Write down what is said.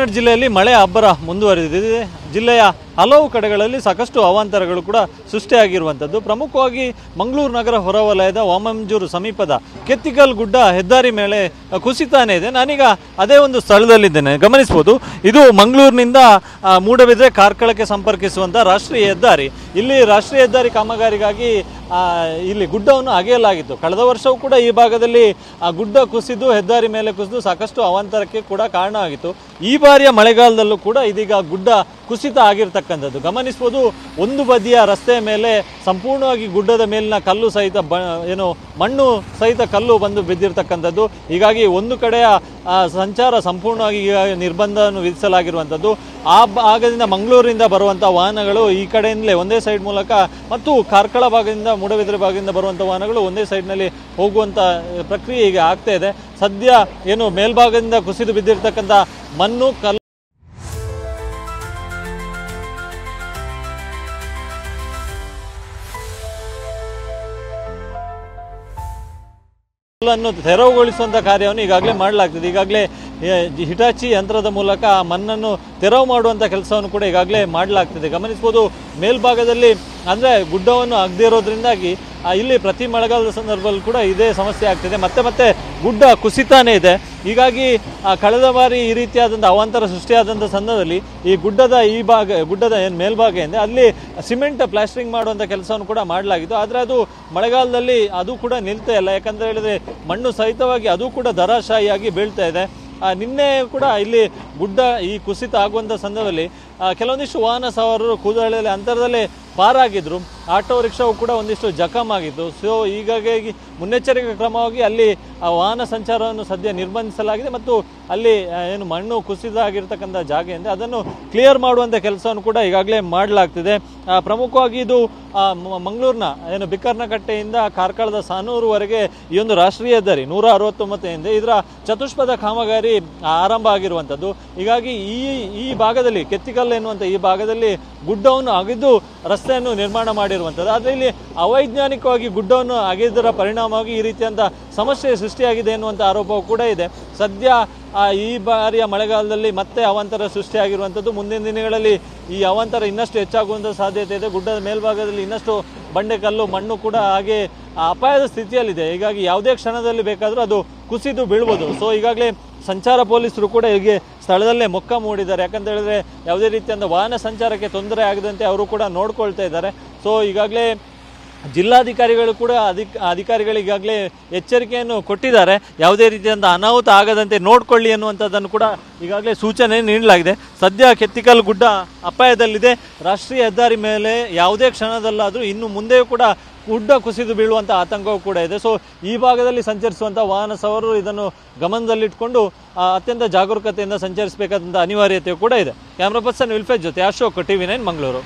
ರಾಯಚೂರು ಜಿಲ್ಲೆಯಲ್ಲಿ ಮಳೆ ಅಬ್ಬರ ಮುಂದುವರೆದಿದೆ. ಜಿಲ್ಲೆಯ ಹಲವು ಕಡೆಗಳಲ್ಲಿ ಸಾಕಷ್ಟು ಅವಾಂತರಗಳು ಕೂಡ ಸೃಷ್ಟಿಯಾಗಿರುವಂಥದ್ದು. ಪ್ರಮುಖವಾಗಿ ಮಂಗಳೂರು ನಗರ ಹೊರವಲಯದ ವಾಮಂಜೂರು ಸಮೀಪದ ಕೆತ್ತಿಕಲ್ ಗುಡ್ಡ ಹೆದ್ದಾರಿ ಮೇಲೆ ಕುಸಿತಾನೇ ಇದೆ. ನಾನೀಗ ಅದೇ ಒಂದು ಸ್ಥಳದಲ್ಲಿದ್ದೇನೆ. ಗಮನಿಸಬಹುದು, ಇದು ಮಂಗಳೂರಿನಿಂದ ಮೂಡಬಿದ್ರೆ ಕಾರ್ಕಳಕ್ಕೆ ಸಂಪರ್ಕಿಸುವಂಥ ರಾಷ್ಟ್ರೀಯ ಹೆದ್ದಾರಿ. ಇಲ್ಲಿ ರಾಷ್ಟ್ರೀಯ ಹೆದ್ದಾರಿ ಕಾಮಗಾರಿಗಾಗಿ ಇಲ್ಲಿ ಗುಡ್ಡವನ್ನು ಅಗೆಯಲಾಗಿತ್ತು. ಕಳೆದ ವರ್ಷವೂ ಕೂಡ ಈ ಭಾಗದಲ್ಲಿ ಗುಡ್ಡ ಕುಸಿದು ಹೆದ್ದಾರಿ ಮೇಲೆ ಕುಸಿದು ಸಾಕಷ್ಟು ಅವಾಂತರಕ್ಕೆ ಕೂಡ ಕಾರಣ ಆಗಿತ್ತು. ಈ ಬಾರಿಯ ಮಳೆಗಾಲದಲ್ಲೂ ಕೂಡ ಇದೀಗ ಗುಡ್ಡ ಕುಸಿತ ಆಗಿರ್ತಕ್ಕಂಥದ್ದು ಗಮನಿಸಬಹುದು. ಒಂದು ಬದಿಯ ರಸ್ತೆಯ ಮೇಲೆ ಸಂಪೂರ್ಣವಾಗಿ ಗುಡ್ಡದ ಮೇಲಿನ ಕಲ್ಲು ಸಹಿತ ಮಣ್ಣು ಸಹಿತ ಕಲ್ಲು ಬಂದು ಬಿದ್ದಿರ್ತಕ್ಕಂಥದ್ದು. ಹೀಗಾಗಿ ಒಂದು ಕಡೆಯ ಸಂಚಾರ ಸಂಪೂರ್ಣವಾಗಿ ನಿರ್ಬಂಧವನ್ನು ವಿಧಿಸಲಾಗಿರುವಂಥದ್ದು. ಆ ಭಾಗದಿಂದ ಮಂಗಳೂರಿನಿಂದ ಬರುವಂಥ ವಾಹನಗಳು ಈ ಕಡೆಯಿಂದಲೇ ಒಂದೇ ಸೈಡ್ ಮೂಲಕ ಮತ್ತು ಕಾರ್ಕಳ ಭಾಗದಿಂದ ಮೂಡಬಿದ್ರೆ ಭಾಗದಿಂದ ಬರುವಂಥ ವಾಹನಗಳು ಒಂದೇ ಸೈಡ್ನಲ್ಲಿ ಹೋಗುವಂಥ ಪ್ರಕ್ರಿಯೆ ಈಗ ಆಗ್ತಾ ಇದೆ. ಸದ್ಯ ಮೇಲ್ಭಾಗದಿಂದ ಕುಸಿದು ಬಿದ್ದಿರ್ತಕ್ಕಂಥ ಮಣ್ಣು ಕಲ್ಲು ತೆರವುಗೊಳಿಸುವಂಥ ಕಾರ್ಯವನ್ನು ಈಗಾಗಲೇ ಮಾಡಲಾಗ್ತದೆ. ಈಗಾಗಲೇ ಹಿಟಾಚಿ ಯಂತ್ರದ ಮೂಲಕ ಮಣ್ಣನ್ನು ತೆರವು ಮಾಡುವಂಥ ಕೆಲಸವನ್ನು ಕೂಡ ಈಗಾಗಲೇ ಮಾಡಲಾಗ್ತದೆ. ಗಮನಿಸ್ಬೋದು, ಮೇಲ್ಭಾಗದಲ್ಲಿ ಅಂದರೆ ಗುಡ್ಡವನ್ನು ಅಗದಿರೋದ್ರಿಂದಾಗಿ ಇಲ್ಲಿ ಪ್ರತಿ ಮಳೆಗಾಲದ ಸಂದರ್ಭದಲ್ಲಿ ಕೂಡ ಇದೇ ಸಮಸ್ಯೆ ಆಗ್ತಿದೆ. ಮತ್ತೆ ಗುಡ್ಡ ಕುಸಿತಾನೇ ಇದೆ. ಹೀಗಾಗಿ ಕಳೆದ ಬಾರಿ ಈ ರೀತಿಯಾದಂಥ ಅವಾಂತರ ಸೃಷ್ಟಿಯಾದಂಥ ಸಂದರ್ಭದಲ್ಲಿ ಈ ಗುಡ್ಡದ ಏನು ಮೇಲ್ಭಾಗ ಇದೆ ಅಲ್ಲಿ ಸಿಮೆಂಟ್ ಪ್ಲಾಸ್ಟರಿಂಗ್ ಮಾಡುವಂಥ ಕೆಲಸವನ್ನು ಕೂಡ ಮಾಡಲಾಗಿತ್ತು. ಆದರೆ ಅದು ಮಳೆಗಾಲದಲ್ಲಿ ಅದು ಕೂಡ ನಿಲ್ತಾ ಇಲ್ಲ. ಯಾಕಂತ ಹೇಳಿದ್ರೆ ಮಣ್ಣು ಸಹಿತವಾಗಿ ಅದು ಕೂಡ ಧರಾಶಾಹಿಯಾಗಿ ಬೀಳ್ತಾ ಇದೆ. ನಿನ್ನೆ ಕೂಡ ಇಲ್ಲಿ ಗುಡ್ಡ ಈ ಕುಸಿತ ಆಗುವಂಥ ಸಂದರ್ಭದಲ್ಲಿ ಕೆಲವೊಂದಿಷ್ಟು ವಾಹನ ಸವಾರರು ಕೂದಲಲ್ಲಿ ಅಂತರದಲ್ಲೇ ಪಾರಾಗಿದ್ರು. ಆಟೋ ರಿಕ್ಷಾವು ಕೂಡ ಒಂದಿಷ್ಟು ಜಖಮ್ ಆಗಿತ್ತು. ಸೊ ಹೀಗಾಗಿ ಮುನ್ನೆಚ್ಚರಿಕೆ ಕ್ರಮವಾಗಿ ಅಲ್ಲಿ ವಾಹನ ಸಂಚಾರವನ್ನು ಸದ್ಯ ನಿರ್ಬಂಧಿಸಲಾಗಿದೆ ಮತ್ತು ಅಲ್ಲಿ ಮಣ್ಣು ಕುಸಿದಾಗಿರ್ತಕ್ಕಂಥ ಜಾಗ ಇದೆ ಅದನ್ನು ಕ್ಲಿಯರ್ ಮಾಡುವಂಥ ಕೆಲಸವನ್ನು ಕೂಡ ಈಗಾಗಲೇ ಮಾಡಲಾಗ್ತಿದೆ. ಪ್ರಮುಖವಾಗಿ ಇದು ಮಂಗಳೂರಿನ ಬಿಕ್ಕರ್ನಕಟ್ಟೆಯಿಂದ ಕಾರ್ಕಳದ ಸಾನೂರುವರೆಗೆ ಈ ಒಂದು ರಾಷ್ಟ್ರೀಯ ಹೆದ್ದಾರಿ 169 ಇದರ ಚತುಷ್ಪಥ ಕಾಮಗಾರಿ ಆರಂಭ ಆಗಿರುವಂಥದ್ದು. ಹೀಗಾಗಿ ಈ ಭಾಗದಲ್ಲಿ ಕೆತ್ತಿಕಲ್ ಎನ್ನುವಂಥ ಈ ಭಾಗದಲ್ಲಿ ಗುಡ್ಡವನ್ನು ಅಗೆದು ರಸ್ತೆಯನ್ನು ನಿರ್ಮಾಣ ಮಾಡಿರುವಂಥದ್ದು. ಆದರೆ ಇಲ್ಲಿ ಅವೈಜ್ಞಾನಿಕವಾಗಿ ಗುಡ್ಡವನ್ನು ಅಗೆದರ ಪರಿಣಾಮವಾಗಿ ಈ ರೀತಿಯಂಥ ಸಮಸ್ಯೆ ಸೃಷ್ಟಿಯಾಗಿದೆ ಎನ್ನುವಂಥ ಆರೋಪವೂ ಕೂಡ ಇದೆ. ಸದ್ಯ ಈ ಬಾರಿಯ ಮಳೆಗಾಲದಲ್ಲಿ ಮತ್ತೆ ಅವಾಂತರ ಸೃಷ್ಟಿಯಾಗಿರುವಂಥದ್ದು. ಮುಂದಿನ ದಿನಗಳಲ್ಲಿ ಈ ಅವಾಂತರ ಇನ್ನಷ್ಟು ಹೆಚ್ಚಾಗುವಂಥ ಸಾಧ್ಯತೆ ಇದೆ. ಗುಡ್ಡದ ಮೇಲ್ಭಾಗದಲ್ಲಿ ಇನ್ನಷ್ಟು ಬಂಡೆಕಲ್ಲು ಮಣ್ಣು ಕೂಡ ಹಾಗೆ ಅಪಾಯದ ಸ್ಥಿತಿಯಲ್ಲಿದೆ. ಹೀಗಾಗಿ ಯಾವುದೇ ಕ್ಷಣದಲ್ಲಿ ಬೇಕಾದರೂ ಅದು ಕುಸಿದು ಬೀಳ್ಬೋದು. ಸೊ ಈಗಾಗಲೇ ಸಂಚಾರ ಪೊಲೀಸರು ಕೂಡ ಹೀಗೆ ಸ್ಥಳದಲ್ಲೇ ಮೊಕ್ಕ ಮೂಡಿದ್ದಾರೆ. ಯಾಕಂತ ಹೇಳಿದ್ರೆ ಯಾವುದೇ ರೀತಿಯಿಂದ ವಾಹನ ಸಂಚಾರಕ್ಕೆ ತೊಂದರೆ ಆಗದಂತೆ ಅವರು ಕೂಡ ನೋಡ್ಕೊಳ್ತಾ ಇದ್ದಾರೆ. ಸೊ ಈಗಾಗಲೇ ಜಿಲ್ಲಾಧಿಕಾರಿಗಳು ಕೂಡ ಅಧಿಕಾರಿಗಳಿಗಾಗಲೇ ಎಚ್ಚರಿಕೆಯನ್ನು ಕೊಟ್ಟಿದ್ದಾರೆ. ಯಾವುದೇ ರೀತಿಯಿಂದ ಅನಾಹುತ ಆಗದಂತೆ ನೋಡ್ಕೊಳ್ಳಿ ಅನ್ನುವಂಥದ್ದನ್ನು ಕೂಡ ಈಗಾಗಲೇ ಸೂಚನೆ ನೀಡಲಾಗಿದೆ. ಸದ್ಯ ಕೆತ್ತಿಕಲ್ ಗುಡ್ಡ ಅಪಾಯದಲ್ಲಿದೆ. ರಾಷ್ಟ್ರೀಯ ಹೆದ್ದಾರಿ ಮೇಲೆ ಯಾವುದೇ ಕ್ಷಣದಲ್ಲಾದರೂ ಇನ್ನು ಮುಂದೆಯೂ ಕೂಡ ಗುಡ್ಡ ಕುಸಿದು ಬೀಳುವಂಥ ಆತಂಕವೂ ಕೂಡ ಇದೆ. ಸೊ ಈ ಭಾಗದಲ್ಲಿ ಸಂಚರಿಸುವಂಥ ವಾಹನ ಸವಾರರು ಇದನ್ನು ಗಮನದಲ್ಲಿಟ್ಕೊಂಡು ಅತ್ಯಂತ ಜಾಗರೂಕತೆಯಿಂದ ಸಂಚರಿಸಬೇಕಾದಂಥ ಅನಿವಾರ್ಯತೆ ಕೂಡ ಇದೆ. ಕ್ಯಾಮ್ರಾ ಪರ್ಸನ್ ವಿಲ್ಫೇಜ್ ಜೊತೆ ಅಶೋಕ್, TV9 ಮಂಗಳೂರು.